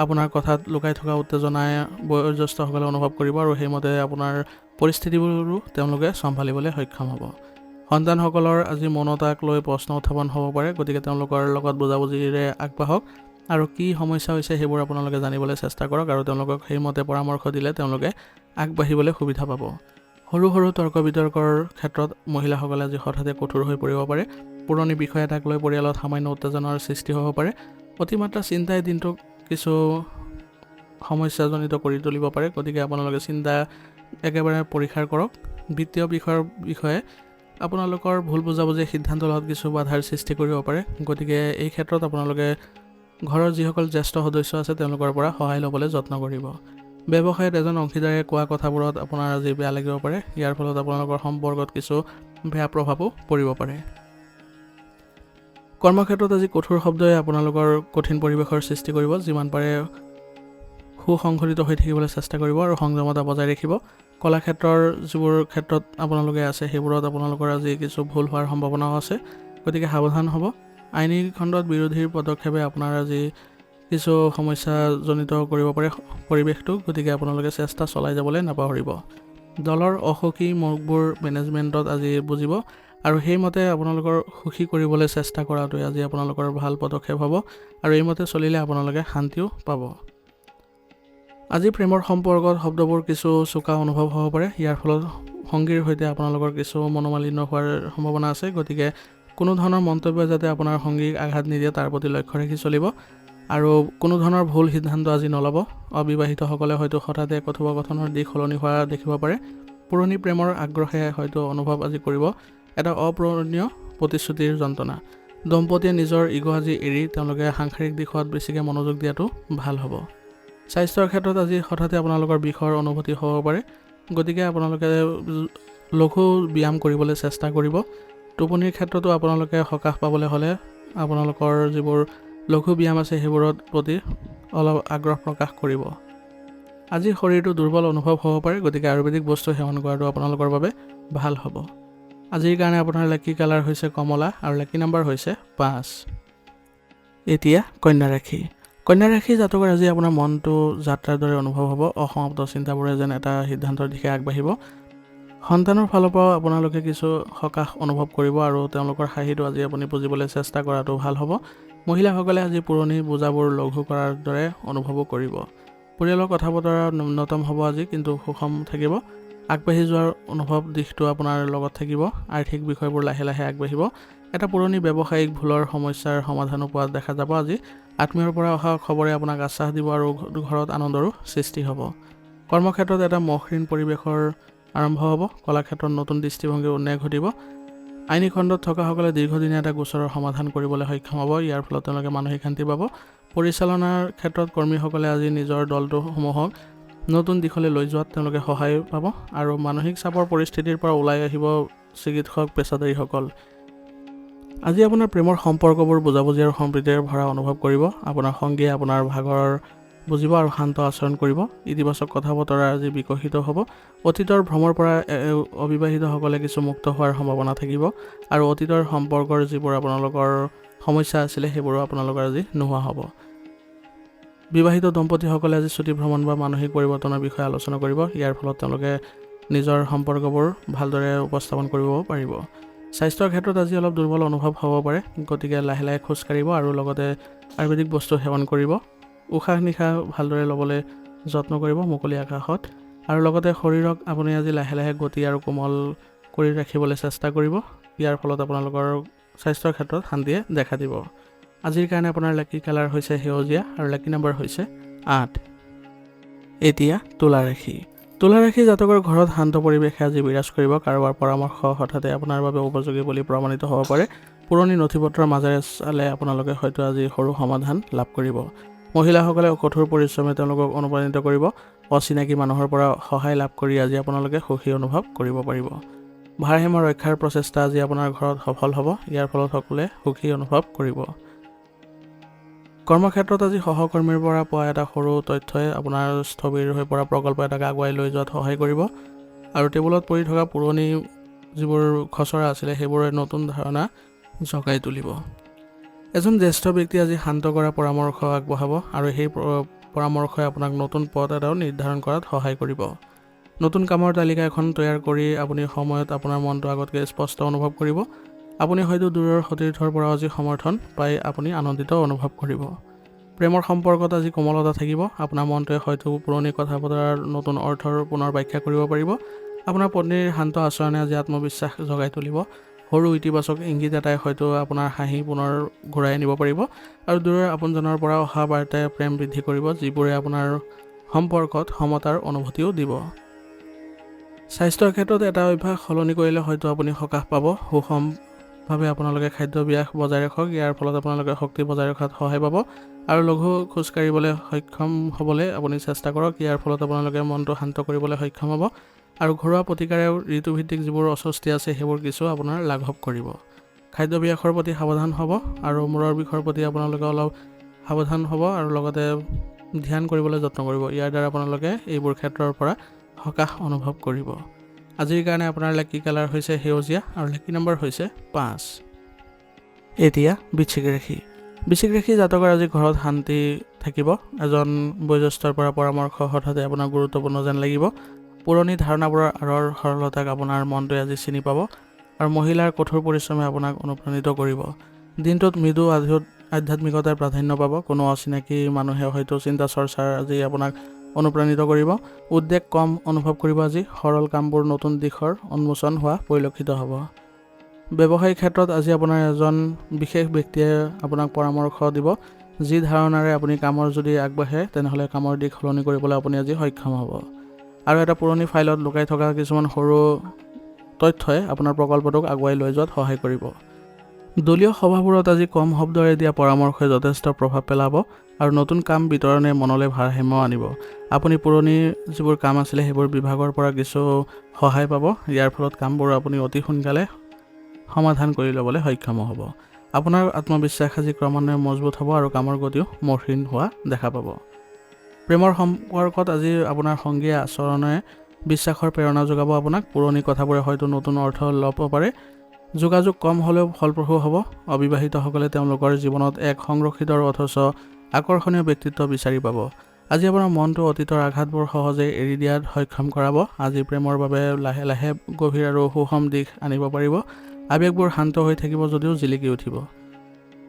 আপোনাৰ কথাত লুকাই থকা উত্তেজনাই বয়োজ্যেষ্ঠসকলে অনুভৱ কৰিব আৰু সেইমতে আপোনাৰ পৰিস্থিতিবোৰো তেওঁলোকে চম্ভালিবলৈ সক্ষম হ'ব। সন্তানসকলৰ আজি মনতাক লৈ প্ৰশ্ন উত্থাপন হ'ব পাৰে। গতিকে তেওঁলোকৰ লগত বুজাবুজিৰে আগবাঢ়ক আৰু কি সমস্যা হৈছে সেইবোৰ আপোনালোকে জানিবলৈ চেষ্টা কৰক আৰু তেওঁলোকক সেইমতে পৰামৰ্শ দিলে তেওঁলোকে আগবাঢ়িবলৈ সুবিধা পাব। সৰু সৰু তৰ্ক বিতৰ্কৰ ক্ষেত্ৰত মহিলাসকলে আজি হঠাতে কঠোৰ হৈ পৰিব পাৰে। পুৰণি বিষয় এটাক লৈ পৰিয়ালত সামান্য উত্তেজনাৰ সৃষ্টি হ'ব পাৰে। অতিমাত্ৰা চিন্তাই দিনটোক কিছু সমস্যাজনিত কৰি তুলিব পাৰে। গতিকে আপোনালোকে চিন্তা একেবাৰে পৰীক্ষা কৰক। বিত্তীয় বিষয়ৰ বিষয়ে আপোনালোকৰ ভুল বুজাবুজিয়ে সিদ্ধান্ত লোৱাত কিছু বাধাৰ সৃষ্টি কৰিব পাৰে। গতিকে এই ক্ষেত্ৰত আপোনালোকে ঘৰৰ যিসকল জ্যেষ্ঠ সদস্য আছে তেওঁলোকৰ পৰা সহায় ল'বলৈ যত্ন কৰিব। ব্যৱসায়ত এজন অংশীদাৰে কোৱা কথাবোৰত আপোনাৰ আজি বেয়া লাগিব পাৰে। ইয়াৰ ফলত আপোনালোকৰ সম্পৰ্কত কিছু বেয়া প্ৰভাৱো পৰিব পাৰে। কৰ্মক্ষেত্ৰত আজি কঠোৰ শব্দই আপোনালোকৰ কঠিন পৰিৱেশৰ সৃষ্টি কৰিব। যিমান পাৰে সুসংগঠিত হৈ থাকিবলৈ চেষ্টা কৰিব আৰু সংযমতা বজাই ৰাখিব। কলাক্ষেত্ৰৰ যিবোৰ ক্ষেত্ৰত আপোনালোকে আছে সেইবোৰত আপোনালোকৰ আজি কিছু ভুল হোৱাৰ সম্ভাৱনাও আছে। গতিকে সাৱধান হ'ব। আইনী খণ্ডত বিৰোধীৰ পদক্ষেপে আপোনাৰ আজি কিছু সমস্যাজনিত কৰিব পাৰে পৰিৱেশটো। গতিকে আপোনালোকে চেষ্টা চলাই যাবলৈ নাপাহৰিব। দলৰ অসুখী মুখবোৰ মেনেজমেণ্টত আজি বুজিব আৰু সেইমতে আপোনালোকৰ সুখী কৰিবলৈ চেষ্টা কৰাটোৱে আজি আপোনালোকৰ ভাল পদক্ষেপ হ'ব আৰু এইমতে চলিলে আপোনালোকে শান্তিও পাব। আজি প্ৰেমৰ সম্পৰ্কত শব্দবোৰ কিছু চোকা অনুভৱ হ'ব পাৰে। ইয়াৰ ফলত সংগীৰ সৈতে আপোনালোকৰ কিছু মনোমালিন্য হোৱাৰ সম্ভাৱনা আছে। গতিকে কোনো ধৰণৰ মন্তব্য যাতে আপোনাৰ সংগীক আঘাত নিদিয়ে তাৰ প্ৰতি লক্ষ্য ৰাখি চলিব আৰু কোনো ধৰণৰ ভুল সিদ্ধান্ত আজি নল'ব। অবিবাহিতসকলে হয়তো হঠাতে কথোপকথনৰ দিশ সলনি হোৱা দেখিব পাৰে। পুৰণি প্ৰেমৰ আগ্ৰহে হয়তো অনুভৱ আজি কৰিব এটা অপূৰণীয় প্ৰতিশ্ৰুতিৰ যন্ত্ৰণা। দম্পতীয়ে নিজৰ ইগ' আজি এৰি তেওঁলোকে সাংসাৰিক দিশত বেছিকৈ মনোযোগ দিয়াটো ভাল হ'ব। স্বাস্থ্যৰ ক্ষেত্ৰত আজি হঠাতে আপোনালোকৰ বিষৰ অনুভূতি হ'ব পাৰে। গতিকে আপোনালোকে লঘু ব্যায়াম কৰিবলৈ চেষ্টা কৰিব। টোপনিৰ ক্ষেত্ৰতো আপোনালোকে সকাহ পাবলৈ হ'লে আপোনালোকৰ যিবোৰ লঘু ব্যায়াম আছে সেইবোৰৰ প্ৰতি অলপ আগ্ৰহ প্ৰকাশ কৰিব। আজি শৰীৰটো দুৰ্বল অনুভৱ হ'ব পাৰে। গতিকে আয়ুৰ্বেদিক বস্তু সেৱন কৰাটো আপোনালোকৰ বাবে ভাল হ'ব। আজিৰ কাৰণে আপোনাৰ লাকি কালাৰ হৈছে কমলা আৰু লাকি নম্বৰ হৈছে 5। এতিয়া কন্যা ৰাশি। কন্যা ৰাশি জাতকৰ আজি আপোনাৰ মনটো যাত্ৰাৰ দৰে অনুভৱ হ'ব। অসমাপ্ত চিন্তাবোৰে যেন এটা সিদ্ধান্তৰ দিশে আগবাঢ়িব। সন্তানৰ ফালৰ পৰাও আপোনালোকে কিছু সকাহ অনুভৱ কৰিব আৰু তেওঁলোকৰ হাঁহিটো আজি আপুনি বুজিবলৈ চেষ্টা কৰাটো ভাল হ'ব। মহিলাসকলে আজি পুৰণি বোজাবোৰ লঘু কৰাৰ দৰে অনুভৱো কৰিব। পৰিয়ালৰ কথা বতৰা ন্যূনতম হ'ব আজি, কিন্তু সুষম থাকিব। আগবাঢ়ি যোৱাৰ অনুভৱ দিশটো আপোনাৰ লগত থাকিব। আৰ্থিক বিষয়বোৰ লাহে লাহে আগবাঢ়িব। এটা পুৰণি ব্যৱসায়িক ভুলৰ সমস্যাৰ সমাধানো পোৱা দেখা যাব আজি। আত্মীয়ৰ পৰা অহা খবৰে আপোনাক আশ্বাস দিব আৰু ঘৰত আনন্দৰো সৃষ্টি হ'ব। কৰ্মক্ষেত্ৰত এটা মসৃণ পৰিৱেশৰ আৰম্ভ হ'ব। কলাক্ষেত্ৰত নতুন দৃষ্টিভংগীৰ উন্নয় ঘটিব। আইনী খণ্ডত থকাসকলে দীৰ্ঘদিনীয়া এটা গোচৰৰ সমাধান কৰিবলৈ সক্ষম হ'ব। ইয়াৰ ফলত তেওঁলোকে মানসিক শান্তি পাব। পৰিচালনাৰ ক্ষেত্ৰত কৰ্মীসকলে আজি নিজৰ দলটোসমূহক নতুন দিশলৈ লৈ যোৱাত তেওঁলোকে সহায় পাব আৰু মানসিক চাপৰ পৰিস্থিতিৰ পৰা ওলাই আহিব চিকিৎসক পেছাদাৰীসকল। আজি আপোনাৰ প্ৰেমৰ সম্পৰ্কবোৰ বুজাবুজি আৰু সম্প্ৰীতিৰে ভৰা অনুভৱ কৰিব। আপোনাৰ সংগীয়ে আপোনাৰ ভাগৰ বুজিব আৰু শান্ত আচৰণ কৰিব। ইতিবাচক কথা বতৰা আজি বিকশিত হ'ব। অতীতৰ ভ্ৰমৰ পৰা অবিবাহিতসকলে কিছু মুক্ত হোৱাৰ সম্ভাৱনা থাকিব আৰু অতীতৰ সম্পৰ্কৰ যিবোৰ আপোনালোকৰ সমস্যা আছিলে সেইবোৰো আপোনালোকৰ আজি নোহোৱা হ'ব। বিবাহিত দম্পতীসকলে আজি ছুটি ভ্ৰমণ বা মানসিক পৰিৱৰ্তনৰ বিষয়ে আলোচনা কৰিব। ইয়াৰ ফলত তেওঁলোকে নিজৰ সম্পৰ্কবোৰ ভালদৰে উপস্থাপন কৰিব পাৰিব। স্বাস্থ্যৰ ক্ষেত্ৰত আজি অলপ দুৰ্বল অনুভৱ হ'ব পাৰে। গতিকে লাহে লাহে খোজকাঢ়িব আৰু লগতে আয়ুৰ্বেদিক বস্তু সেৱন কৰিব। উশাহ নিশাহ ভালদৰে ল'বলৈ যত্ন কৰিব মুকলি আকাশত। আৰু লগতে শৰীৰক আপুনি আজি লাহে লাহে গতি আৰু কোমল কৰি ৰাখিবলৈ চেষ্টা কৰিব। ইয়াৰ ফলত আপোনালোকৰ স্বাস্থ্যৰ ক্ষেত্ৰত শান্তিয়ে দেখা দিব। আজিৰ কাৰণে আপোনাৰ লাকি কালাৰ হৈছে সেউজীয়া আৰু লাকি নম্বৰ হৈছে 8। এতিয়া তুলা ৰাশি। তুলা ৰাশি জাতকৰ ঘৰত শান্ত পৰিৱেশে আজি বিৰাজ কৰিব। কাৰোবাৰ পৰামৰ্শ হঠাতে আপোনাৰ বাবে উপযোগী বুলি প্ৰমাণিত হ'ব পাৰে। পুৰণি নথিপত্ৰৰ মাজেৰে চালে আপোনালোকে হয়তো আজি সৰু সমাধান লাভ কৰিব। মহিলাসকলে কঠোৰ পৰিশ্ৰমে তেওঁলোকক অনুপ্ৰাণিত কৰিব। অচিনাকি মানুহৰ পৰা সহায় লাভ কৰি আজি আপোনালোকে সুখী অনুভৱ কৰিব পাৰিব। ভাৰসাম্য ৰক্ষাৰ প্ৰচেষ্টা আজি আপোনাৰ ঘৰত সফল হ'ব। ইয়াৰ ফলত সকলোৱে সুখী অনুভৱ কৰিব। কৰ্মক্ষেত্ৰত আজি সহকৰ্মীৰ পৰা পোৱা এটা সৰু তথ্যই আপোনাৰ স্থবিৰ হৈ পৰা প্ৰকল্প এটাক আগুৱাই লৈ যোৱাত সহায় কৰিব। আৰু টেবুলত পৰি থকা পুৰণি যিবোৰ খচৰা আছিলে সেইবোৰে নতুন ধাৰণা জগাই তুলিব। এজন জ্যেষ্ঠ ব্যক্তি আজি শান্ত কৰা পৰামৰ্শ আগবঢ়াব আৰু সেই পৰামৰ্শই আপোনাক নতুন পথ এটাও নিৰ্ধাৰণ কৰাত সহায় কৰিব। নতুন কামৰ তালিকা এখন তৈয়াৰ কৰি আপুনি সময়ত আপোনাৰ মনটো আগতকৈ স্পষ্ট অনুভৱ কৰিব। আপুনি হয়তো দূৰৰ সতীৰ্থৰ পৰা আজি সমৰ্থন পাই আপুনি আনন্দিত অনুভৱ কৰিব। প্ৰেমৰ সম্পৰ্কত আজি কোমলতা থাকিব। আপোনাৰ মনটোৱে হয়তো পুৰণি কথা বতৰাৰ নতুন অৰ্থৰ পুনৰ ব্যাখ্যা কৰিব পাৰিব। আপোনাৰ পত্নীৰ শান্ত আচৰণে আজি আত্মবিশ্বাস জগাই তুলিব। সৰু ইতিবাচক ইংগিত এটাই হয়তো আপোনাৰ হাঁহি পুনৰ ঘূৰাই আনিব পাৰিব। আৰু দূৰৰ আপোনজনৰ পৰা অহা বাৰ্তাই প্ৰেম বৃদ্ধি কৰিব, যিবোৰে আপোনাৰ সম্পৰ্কত সমতাৰ অনুভূতিও দিব। স্বাস্থ্যৰ ক্ষেত্ৰত এটা অভ্যাস সলনি কৰিলে হয়তো আপুনি সকাহ পাব। সুষমভাৱে আপোনালোকে খাদ্যাভ্যাস বজাই ৰাখক। ইয়াৰ ফলত আপোনালোকে শক্তি বজাই ৰখাত সহায় পাব। আৰু লঘু খোজ কাঢ়িবলৈ সক্ষম হ'বলৈ আপুনি চেষ্টা কৰক। ইয়াৰ ফলত আপোনালোকে মনটো শান্ত কৰিবলৈ সক্ষম হ'ব। আৰু ঘৰুৱা প্ৰতিকাৰেও ঋতুভিত্তিক যিবোৰ অস্বস্তি আছে সেইবোৰ কিছু আপোনাৰ লাঘৱ কৰিব। খাদ্যাভ্যাসৰ প্ৰতি সাৱধান হ'ব আৰু মূৰৰ বিষৰ প্ৰতি আপোনালোকে অলপ সাৱধান হ'ব আৰু লগতে ধ্যান কৰিবলৈ যত্ন কৰিব। ইয়াৰ দ্বাৰা আপোনালোকে এইবোৰ ক্ষেত্ৰৰ পৰা সকাহ অনুভৱ কৰিব। আজিৰ কাৰণে আপোনাৰ লাকি কালাৰ হৈছে সেউজীয়া আৰু লাকি নম্বৰ হৈছে 5। এতিয়া বৃশ্চিক ৰাশি। বৃশ্চিক ৰাশি জাতকৰ আজি ঘৰত শান্তি থাকিব। এজন বয়োজ্যেষ্ঠৰ পৰা পৰামৰ্শ হঠাতে আপোনাৰ গুৰুত্বপূৰ্ণ যেন লাগিব। পুৰণি ধাৰণাবোৰৰ আঁৰৰ সৰলতাক আপোনাৰ মনটোৱে আজি চিনি পাব। আৰু মহিলাৰ কঠোৰ পৰিশ্ৰমে আপোনাক অনুপ্ৰাণিত কৰিব। দিনটোত মৃদু আধ্যাত্মিকতাৰ প্ৰাধান্য পাব। কোনো অচিনাকি মানুহে হয়তো চিন্তা চৰ্চাৰ আজি আপোনাক অনুপ্ৰাণিত কৰিব। উদ্বেগ কম অনুভৱ কৰিব। আজি সৰল কামবোৰ নতুন দিশৰ উন্মোচন হোৱা পৰিলক্ষিত হ'ব। ব্যৱসায়িক ক্ষেত্ৰত আজি আপোনাৰ এজন বিশেষ ব্যক্তিয়ে আপোনাক পৰামৰ্শ দিব। যি ধাৰণাৰে আপুনি কামৰ যদি আগবাঢ়ে তেনেহ'লে কামৰ দিশ সলনি কৰিবলৈ আপুনি আজি সক্ষম হ'ব। আৰু এটা পুৰণি ফাইলত লুকাই থকা কিছুমান সৰু তথ্যই আপোনাৰ প্ৰকল্পটোক আগুৱাই লৈ যোৱাত সহায় কৰিব। দলীয় সভাবোৰত আজি কম শব্দৰে দিয়া পৰামৰ্শই যথেষ্ট প্ৰভাৱ পেলাব আৰু নতুন কাম বিতৰণে মনলৈ ভাৰসাম্য আনিব। আপুনি পুৰণি যিবোৰ কাম আছিলে সেইবোৰ বিভাগৰ পৰা কিছু সহায় পাব। ইয়াৰ ফলত কামবোৰ আপুনি অতি সোনকালে সমাধান কৰি ল'বলৈ সক্ষম হ'ব। আপোনাৰ আত্মবিশ্বাস আজি ক্ৰমান্বয়ে মজবুত হ'ব আৰু কামৰ গতিও মসৃণ হোৱা দেখা পাব। প্ৰেমৰ সম্পৰ্কত আজি আপোনাৰ সংগীয়ে আচৰণে বিশ্বাসৰ প্ৰেৰণা যোগাব আপোনাক। পুৰণি কথাবোৰে হয়তো নতুন অৰ্থ ল'ব পাৰে। যোগাযোগ কম হ'লেও ফলপ্ৰসূ হ'ব। অবিবাহিতসকলে তেওঁলোকৰ জীৱনত এক সংৰক্ষিত অথচ আকৰ্ষণীয় ব্যক্তিত্ব বিচাৰি পাব। আজি আপোনাৰ মনটো অতীতৰ আঘাতবোৰ সহজেই এৰি দিয়াত সক্ষম কৰাব। আজি প্ৰেমৰ বাবে লাহে লাহে গভীৰ আৰু সুষম দিশ আনিব পাৰিব। আৱেগবোৰ শান্ত হৈ থাকিব যদিও জিলিকি উঠিব।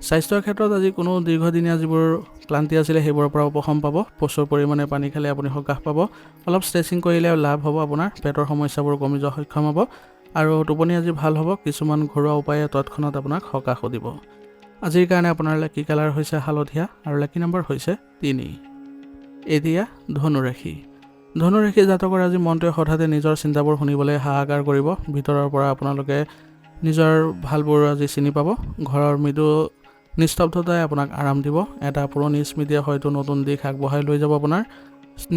স্বাস্থ্যৰ ক্ষেত্ৰত আজি কোনো দীৰ্ঘদিনীয়া যিবোৰ ক্লান্তি আছিলে সেইবোৰৰ পৰা উপশম পাব। প্ৰচুৰ পৰিমাণে পানী খালে আপুনি সকাহ পাব। অলপ ষ্ট্ৰেচিং কৰিলে লাভ হ'ব। আপোনাৰ পেটৰ সমস্যাবোৰ কমি যোৱা সক্ষম হ'ব আৰু টোপনি আজি ভাল হ'ব। কিছুমান ঘৰুৱা উপায়ে তৎক্ষণাত আপোনাক সকাহো দিব। আজিৰ কাৰণে আপোনাৰ লাকি কালাৰ হৈছে হালধীয়া আৰু লাকি নম্বৰ হৈছে 3। এতিয়া ধনু ৰাশি। ধনু ৰাশি জাতকৰ আজি মনটোৱে হঠাতে নিজৰ চিন্তাবোৰ শুনিবলৈ হাহাকাৰ কৰিব। ভিতৰৰ পৰা আপোনালোকে নিজৰ ভালবোৰ আজি চিনি পাব। ঘৰৰ মৃদু নিস্তব্ধতাই আপোনাক আৰাম দিব। এটা পুৰণি স্মৃতিয়ে হয়তো নতুন দিশ আগবঢ়াই লৈ যাব। আপোনাৰ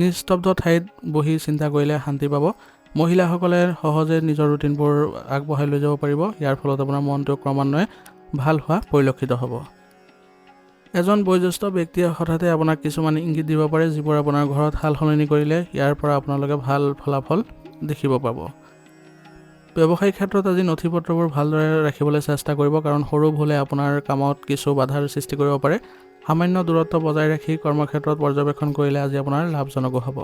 নিস্তব্ধ ঠাইত বহি চিন্তা কৰিলে শান্তি পাব। মহিলাসকলে সহজে নিজৰ ৰুটিনবোৰ আগবঢ়াই লৈ যাব পাৰিব। ইয়াৰ ফলত আপোনাৰ মনটো ক্ৰমান্বয়ে ভাল হোৱা পৰিলক্ষিত হ'ব। এজন বয়োজ্যেষ্ঠ ব্যক্তিয়ে হঠাতে আপোনাক কিছুমান ইংগিত দিব পাৰে, যিবোৰ আপোনাৰ ঘৰত সাল সলনি কৰিলে ইয়াৰ পৰা আপোনালোকে ভাল ফলাফল দেখিব পাব। ব্যৱসায়িক ক্ষেত্ৰত আজি নথিপত্ৰবোৰ ভালদৰে ৰাখিবলৈ চেষ্টা কৰিব, কাৰণ সৰু ভুলে আপোনাৰ কামত কিছু বাধাৰ সৃষ্টি কৰিব পাৰে। সামান্য দূৰত্ব বজাই ৰাখি কৰ্মক্ষেত্ৰত পৰ্যবেক্ষণ কৰিলে আজি আপোনাৰ লাভজনকো হ'ব।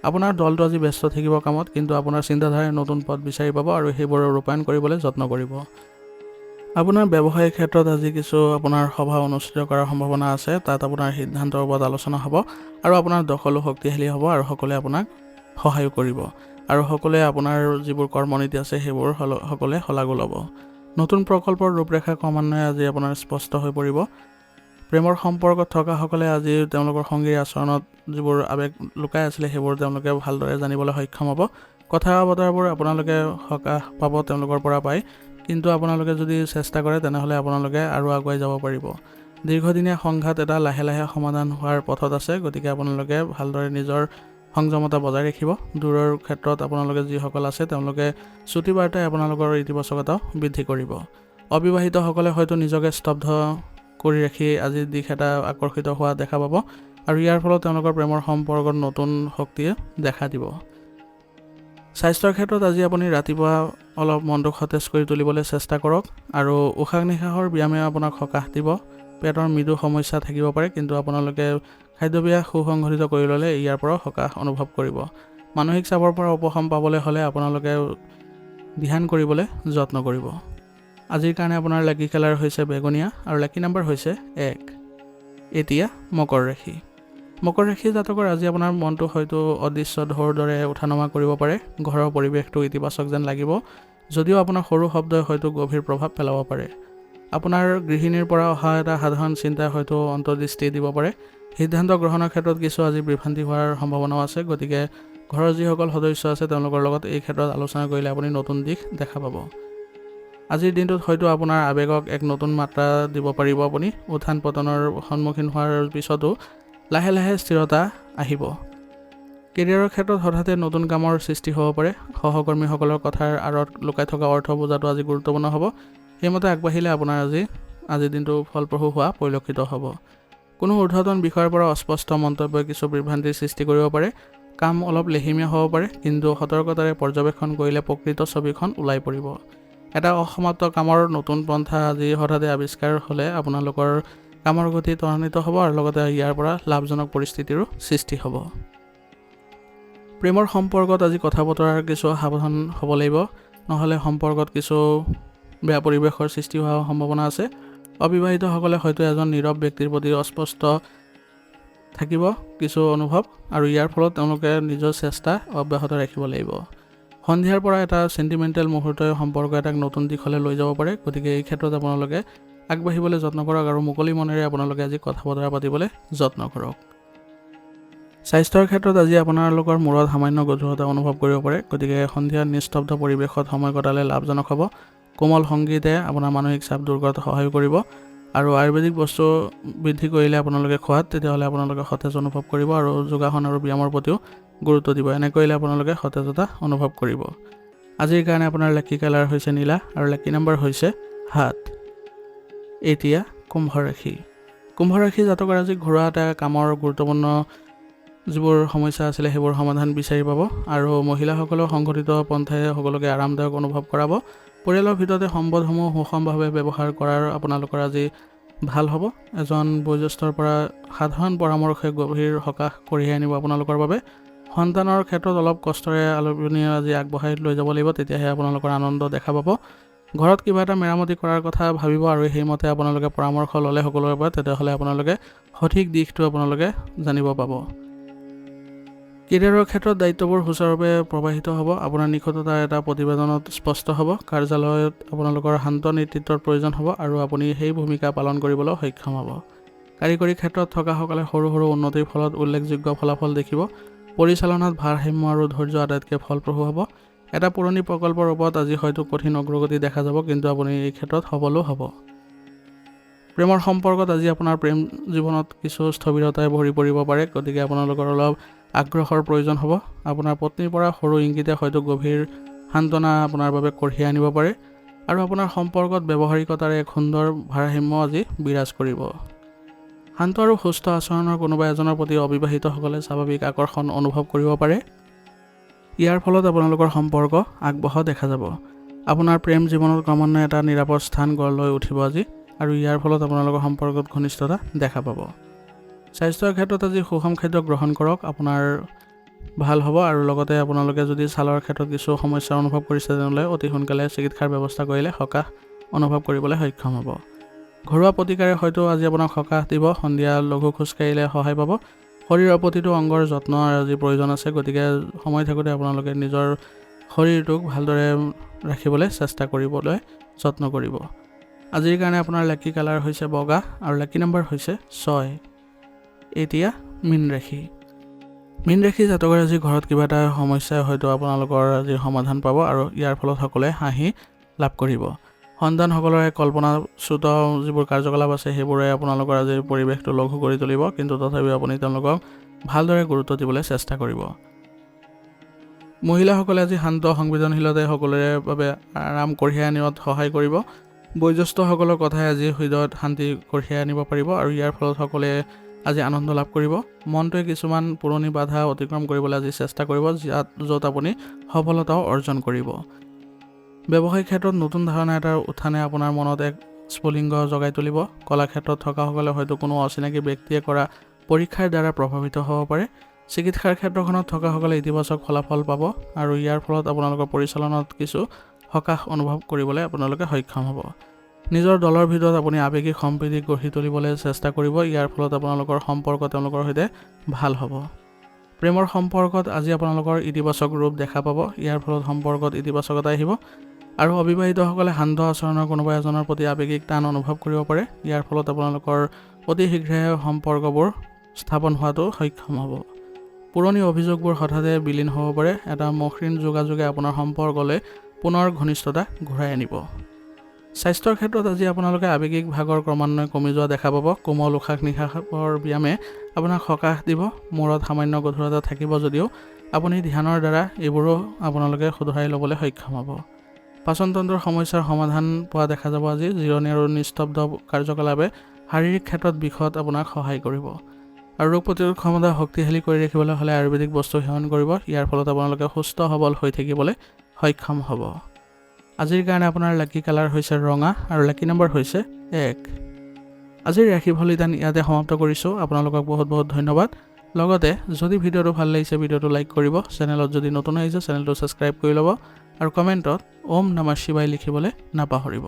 আপোনাৰ দলটো আজি ব্যস্ত থাকিব কামত, কিন্তু আপোনাৰ চিন্তাধাৰাই নতুন পথ বিচাৰি পাব আৰু সেইবোৰৰ ৰূপায়ণ কৰিবলৈ যত্ন কৰিব। আপোনাৰ ব্যৱসায়িক ক্ষেত্ৰত আজি কিছু আপোনাৰ সভা অনুষ্ঠিত কৰাৰ সম্ভাৱনা আছে। তাত আপোনাৰ সিদ্ধান্তৰ ওপৰত আলোচনা হ'ব আৰু আপোনাৰ দখলো শক্তিশালী হ'ব আৰু সকলোৱে আপোনাক সহায় কৰিব আৰু সকলোৱে আপোনাৰ যিবোৰ কৰ্মনীতি আছে সেইবোৰ সকলোৱে শলাগো ল'ব। নতুন প্ৰকল্পৰ ৰূপৰেখা ক্ৰমান্বয়ে আজি আপোনাৰ স্পষ্ট হৈ পৰিব। প্ৰেমৰ সম্পৰ্কত থকাসকলে আজি তেওঁলোকৰ সংগীৰ আচৰণত যিবোৰ আৱেগ লুকাই আছিলে সেইবোৰ তেওঁলোকে ভালদৰে জানিবলৈ সক্ষম হ'ব। কথা বতৰাবোৰ আপোনালোকে সকাহ পাব তেওঁলোকৰ পৰা পাই, কিন্তু আপোনালোকে যদি চেষ্টা কৰে তেনেহ'লে আপোনালোকে আৰু আগুৱাই যাব পাৰিব। দীৰ্ঘদিনীয়া সংঘাত এটা লাহে লাহে সমাধান হোৱাৰ পথত আছে, গতিকে আপোনালোকে ভালদৰে নিজৰ সংযমতা বজাই ৰাখিব। দূৰৰ ক্ষেত্ৰত আপোনালোকে যিসকল আছে তেওঁলোকে চুটি বাৰ্তাই আপোনালোকৰ ইতিবাচকতাও বৃদ্ধি কৰিব। অবিবাহিতসকলে হয়তো নিজকে স্তব্ধ কৰি ৰাখি আজিৰ দিশ এটা আকৰ্ষিত হোৱা দেখা পাব আৰু ইয়াৰ ফলত তেওঁলোকৰ প্ৰেমৰ সম্পৰ্কত নতুন শক্তিয়ে দেখা দিব। স্বাস্থ্যৰ ক্ষেত্ৰত আজি আপুনি ৰাতিপুৱা অলপ মনটো সতেজ কৰি তুলিবলৈ চেষ্টা কৰক আৰু উশাহ নিশাহৰ ব্যায়ামে আপোনাক সকাহ দিব। পেটৰ মৃদু সমস্যা থাকিব পাৰে, কিন্তু আপোনালোকে খাদ্যাভ্যাস সুসংগঠিত কৰি ল'লে ইয়াৰ পৰা সকাহ অনুভৱ কৰিব। মানসিক চাপৰ পৰা উপশম পাবলৈ হ'লে আপোনালোকে ধ্যান কৰিবলৈ যত্ন কৰিব। আজিৰ কাৰণে আপোনাৰ লাকি কালাৰ হৈছে বেঙুনীয়া আৰু লাকি নাম্বাৰ হৈছে 1। এতিয়া মকৰ ৰাশি। মকৰ ৰাশি জাতকৰ আজি আপোনাৰ মনটো হয়তো অদৃশ্য ঢৌৰ দৰে উঠা নমা কৰিব পাৰে। ঘৰৰ পৰিৱেশটো ইতিবাচক যেন লাগিব, যদিও আপোনাৰ সৰু শব্দই হয়তো গভীৰ প্ৰভাৱ পেলাব পাৰে। আপোনাৰ গৃহিণীৰ পৰা অহা এটা সাধাৰণ চিন্তাই হয়তো অন্তৰ্দৃষ্টি দিব পাৰে। সিদ্ধান্ত গ্ৰহণৰ ক্ষেত্ৰত কিছু আজি বিভ্ৰান্তি হোৱাৰ সম্ভাৱনাও আছে, গতিকে ঘৰৰ যিসকল সদস্য আছে তেওঁলোকৰ লগত এই ক্ষেত্ৰত আলোচনা কৰিলে আপুনি নতুন দিশ দেখা পাব। আজিৰ দিনটোত হয়তো আপোনাৰ আৱেগক এক নতুন মাত্ৰা দিব পাৰিব আপুনি। উত্থান পতনৰ সন্মুখীন হোৱাৰ পিছতো লাহে লাহে স্থিৰতা আহিব। কেৰিয়াৰৰ ক্ষেত্ৰত হঠাতে নতুন কামৰ সৃষ্টি হ'ব পাৰে। সহকৰ্মীসকলৰ কথাৰ আঁৰত লুকাই থকা অৰ্থ বুজাটো আজি গুৰুত্বপূৰ্ণ হ'ব। সেইমতে আগবাঢ়িলে আপোনাৰ আজিৰ দিনটো ফলপ্ৰসূ হোৱা পৰিলক্ষিত হ'ব। কোনো ঊৰ্ধ্বতন বিষয়ৰ পৰা অস্পষ্ট মন্তব্যই কিছু বিভ্ৰান্তিৰ সৃষ্টি কৰিব পাৰে। কাম অলপ লেহিমীয়া হ'ব পাৰে, কিন্তু সতৰ্কতাৰে পৰ্যবেক্ষণ কৰিলে প্ৰকৃত ছবিখন ওলাই পৰিব। এটা অসমাপ্ত কামৰ নতুন পন্থা আজি হঠাতে আৱিষ্কাৰ হ'লে আপোনালোকৰ কামৰ গতি ত্বৰান্বিত হ'ব আৰু লগতে ইয়াৰ পৰা লাভজনক পৰিস্থিতিৰো সৃষ্টি হ'ব। প্ৰেমৰ সম্পৰ্কত আজি কথা বতৰাৰ কিছু সাৱধান হ'ব লাগিব, নহ'লে সম্পৰ্কত কিছু বেয়া পৰিৱেশৰ সৃষ্টি হোৱাৰ সম্ভাৱনা আছে। অবিবাহিতসকলে হয়তো এজন নীৰৱ ব্যক্তিৰ প্ৰতি অস্পষ্ট থাকিব কিছু অনুভৱ, আৰু ইয়াৰ ফলত তেওঁলোকে নিজৰ চেষ্টা অব্যাহত ৰাখিব লাগিব। সন্ধিয়াৰ পৰা এটা চেণ্টিমেণ্টেল মুহূৰ্তই সম্পৰ্ক এটাক নতুন দিশলৈ লৈ যাব পাৰে, গতিকে এই ক্ষেত্ৰত আপোনালোকে আগবাঢ়িবলৈ যত্ন কৰক আৰু মুকলি মনেৰে আপোনালোকে আজি কথা বতৰা পাতিবলৈ যত্ন কৰক। স্বাস্থ্যৰ ক্ষেত্ৰত আজি আপোনালোকৰ মূৰত সামান্য গধুৰতা অনুভৱ কৰিব পাৰে, গতিকে সন্ধিয়া নিস্তব্ধ পৰিৱেশত সময় কটালে লাভজনক হ'ব। কোমল সংগীতে আপোনাৰ মানসিক চাপ দূৰ কৰাত সহায় কৰিব আৰু আয়ুৰ্বেদিক বস্তু বৃদ্ধি কৰিলে আপোনালোকে খোৱাত তেতিয়াহ'লে আপোনালোকে সতেজ অনুভৱ কৰিব আৰু যোগাসন আৰু ব্যায়ামৰ প্ৰতিও গুৰুত্ব দিব। এনে কৰিলে আপোনালোকে সতেজতা অনুভৱ কৰিব। আজিৰ কাৰণে আপোনাৰ লাকি কালাৰ হৈছে নীলা আৰু লাকি নাম্বাৰ হৈছে 7। এতিয়া কুম্ভ ৰাশি। কুম্ভ ৰাশি জাতকৰ আজি ঘৰুৱা এটা কামৰ গুৰুত্বপূৰ্ণ যিবোৰ সমস্যা আছিলে সেইবোৰ সমাধান বিচাৰি পাব আৰু মহিলাসকলেও সংগঠিত পন্থাই সকলোকে আৰামদায়ক অনুভৱ কৰাব। পৰিয়ালৰ ভিতৰতে সম্পদসমূহ সুষমভাৱে ব্যৱহাৰ কৰাৰ আপোনালোকৰ আজি ভাল হ'ব। এজন বয়োজ্যেষ্ঠৰ পৰা সাধাৰণ পৰামৰ্শে গভীৰ সকাহ কঢ়িয়াই আনিব আপোনালোকৰ বাবে। সন্তানৰ ক্ষেত্ৰত অলপ কষ্টৰে আলোচনী আজি আগবঢ়াই লৈ যাব লাগিব, তেতিয়াহে আপোনালোকৰ আনন্দ দেখা পাব। ঘৰত কিবা এটা মেৰামতি কৰাৰ কথা ভাবিব আৰু সেইমতে আপোনালোকে পৰামৰ্শ ল'লে সকলোৰে পৰা, তেতিয়াহ'লে আপোনালোকে সঠিক দিশটো আপোনালোকে জানিব পাব। কেৰিয়াৰৰ ক্ষেত্ৰত দায়িত্ববোৰ সুচাৰুৰূপে প্ৰৱাহিত হ'ব। আপোনাৰ নিখুঁততাৰ এটা প্ৰতিবেদনত স্পষ্ট হ'ব। কাৰ্যালয়ত আপোনালোকৰ শান্ত নেতৃত্বৰ প্ৰয়োজন হ'ব আৰু আপুনি সেই ভূমিকা পালন কৰিবলৈ সক্ষম হ'ব। কাৰিকৰী ক্ষেত্ৰত থকাসকলে সৰু সৰু উন্নতিৰ ফলত উল্লেখযোগ্য ফলাফল দেখিব। পৰিচালনাত ভাৰসাম্য আৰু ধৈৰ্য আটাইতকৈ ফলপ্ৰসূ হ'ব। এটা পুৰণি প্ৰকল্পৰ ওপৰত আজি হয়তো কঠিন অগ্ৰগতি দেখা যাব, কিন্তু আপুনি এই ক্ষেত্ৰত সফলো হ'ব। প্ৰেমৰ সম্পৰ্কত আজি আপোনাৰ প্ৰেম জীৱনত কিছু স্থবিৰতাই ভৰি পৰিব পাৰে, গতিকে আপোনালোকৰ অলপ আগ্ৰহৰ প্ৰয়োজন হ'ব। আপোনাৰ পত্নীৰ পৰা সৰু ইংগিতে হয়তো গভীৰ সান্তনা আপোনাৰ বাবে কঢ়িয়াই আনিব পাৰে আৰু আপোনাৰ সম্পৰ্কত ব্যৱহাৰিকতাৰ এক সুন্দৰ ভাৰসাম্য আজি বিৰাজ কৰিব। শান্ত আৰু সুস্থ আচৰণৰ কোনোবা এজনৰ প্ৰতি অবিবাহিতসকলে স্বাভাৱিক আকৰ্ষণ অনুভৱ কৰিব পাৰে। ইয়াৰ ফলত আপোনালোকৰ সম্পৰ্ক আগবঢ়া দেখা যাব। আপোনাৰ প্ৰেম জীৱনত ক্ৰমান্বয়ে এটা নিৰাপদ স্থান গঢ় লৈ উঠিব আজি, আৰু ইয়াৰ ফলত আপোনালোকৰ সম্পৰ্কত ঘনিষ্ঠতা দেখা পাব। স্বাস্থ্যৰ ক্ষেত্ৰত আজি সুষম খাদ্য গ্ৰহণ কৰক, আপোনাৰ ভাল হ'ব আৰু লগতে আপোনালোকে যদি ছালৰ ক্ষেত্ৰত কিছু সমস্যাৰ অনুভৱ কৰিছে তেনেহ'লে অতি সোনকালে চিকিৎসাৰ ব্যৱস্থা কৰিলে সকাহ অনুভৱ কৰিবলৈ সক্ষম হ'ব। ঘৰুৱা প্ৰতিকাৰে হয়তো আজি আপোনাক সকাহ দিব। সন্ধিয়া লঘু খোজ কাঢ়িলে সহায় পাব। শৰীৰৰ প্ৰতিটো অংগৰ যত্ন আজি প্ৰয়োজন আছে, গতিকে সময় থাকোঁতে আপোনালোকে নিজৰ শৰীৰটোক ভালদৰে ৰাখিবলৈ চেষ্টা কৰিবলৈ যত্ন কৰিব। আজিৰ কাৰণে আপোনাৰ লাকি কালাৰ হৈছে বগা আৰু লাকি নম্বৰ হৈছে 6। এতিয়া মীন ৰাশি। মীন ৰাশি জাতকৰ আজি ঘৰত কিবা এটা সমস্যাই হয়তো আপোনালোকৰ আজিৰ সমাধান পাব আৰু ইয়াৰ ফলত সকলোৱে হাঁহি লাভ কৰিব। সন্তানসকলৰে কল্পনাচ্যুত যিবোৰ কাৰ্যকলাপ আছে সেইবোৰে আপোনালোকৰ আজিৰ পৰিৱেশটো লঘু কৰি তুলিব, কিন্তু তথাপিও আপুনি তেওঁলোকক ভালদৰে গুৰুত্ব দিবলৈ চেষ্টা কৰিব। মহিলাসকলে আজি শান্ত সংবেদনশীলতাই সকলোৰে বাবে আৰাম কঢ়িয়াই আনিবত সহায় কৰিব। বয়োজ্যেষ্ঠসকলৰ কথাই আজি হৃদয়ত শান্তি কঢ়িয়াই আনিব পাৰিব আৰু ইয়াৰ ফলত সকলোৱে আজি আনন্দ লাভ কৰিব। মনটোৱে কিছুমান পুৰণি বাধা অতিক্ৰম কৰিবলৈ আজি চেষ্টা কৰিব, য'ত আপুনি সফলতাও অৰ্জন কৰিব। ব্যৱসায়িক ক্ষেত্ৰত নতুন ধাৰণা এটাৰ উত্থানে আপোনাৰ মনত এক স্ফুলিংগ জগাই তুলিব। কলাক্ষেত্ৰত থকাসকলে হয়তো কোনো অচিনাকি ব্যক্তিয়ে কৰা পৰীক্ষাৰ দ্বাৰা প্ৰভাৱিত হ'ব পাৰে। চিকিৎসাৰ ক্ষেত্ৰখনত থকাসকলে ইতিবাচক ফলাফল পাব আৰু ইয়াৰ ফলত আপোনালোকৰ পৰিচালনাত কিছু সকাহ অনুভৱ কৰিবলৈ আপোনালোকে সক্ষম হ'ব। নিজৰ দলৰ ভিতৰত আপুনি আৱেগিক সম্প্ৰীতি গঢ়ি তুলিবলৈ চেষ্টা কৰিব। ইয়াৰ ফলত আপোনালোকৰ সম্পৰ্ক তেওঁলোকৰ সৈতে ভাল হ'ব। প্ৰেমৰ সম্পৰ্কত আজি আপোনালোকৰ ইতিবাচক ৰূপ দেখা পাব। ইয়াৰ ফলত সম্পৰ্কত ইতিবাচকতা আহিব আৰু অবিবাহিতসকলে শান্ত আচৰণৰ কোনোবা এজনৰ প্ৰতি আৱেগিক টান অনুভৱ কৰিব পাৰে। ইয়াৰ ফলত আপোনালোকৰ অতি শীঘ্ৰে সম্পৰ্কবোৰ স্থাপন হোৱাটো সক্ষম হ'ব। পুৰণি অভিযোগবোৰ হঠাতে বিলীন হ'ব পাৰে। এটা মসৃণ যোগাযোগে আপোনাৰ সম্পৰ্কলৈ পুনৰ ঘনিষ্ঠতা ঘূৰাই আনিব। স্বাস্থ্যৰ ক্ষেত্ৰত আজি আপোনালোকে আৱেগিক ভাগৰ ক্ৰমান্বয়ে কমি যোৱা দেখা পাব। কোমল উশাহ নিশাহৰ ব্যায়ামে আপোনাক সকাহ দিব। মূৰত সামান্য গধুৰতা থাকিব যদিও আপুনি ধ্যানৰ দ্বাৰা এইবোৰো আপোনালোকে শুধৰাই ল'বলৈ সক্ষম হ'ব। পাচনতন্ত্ৰৰ সমস্যাৰ সমাধান পোৱা দেখা যাব আজি। জিৰণি আৰু নিস্তব্ধ কাৰ্যকলাপে শাৰীৰিক ক্ষেত্ৰত বিষত আপোনাক সহায় কৰিব আৰু ৰোগ প্ৰতিৰোধ ক্ষমতা শক্তিশালী কৰি ৰাখিবলৈ হ'লে আয়ুৰ্বেদিক বস্তু সেৱন কৰিব। ইয়াৰ ফলত আপোনালোকে সুস্থ সবল হৈ থাকিবলৈ সক্ষম হ'ব। আজিৰ কাৰণে আপোনাৰ লাকি কালাৰ হৈছে ৰঙা আৰু লাকি নম্বৰ হৈছে 1। আজিৰ ৰাশিফল ইয়াতে সমাপ্ত কৰিছোঁ। আপোনালোকক বহুত বহুত ধন্যবাদ। লগতে যদি ভিডিঅ'টো ভাল লাগিছে ভিডিঅ'টো লাইক কৰিব। চেনেলত যদি নতুন আহিছে চেনেলটো ছাবস্ক্ৰাইব কৰি ল'ব আৰু কমেণ্টত ওম নমঃ শিৱায় লিখিবলৈ নাপাহৰিব।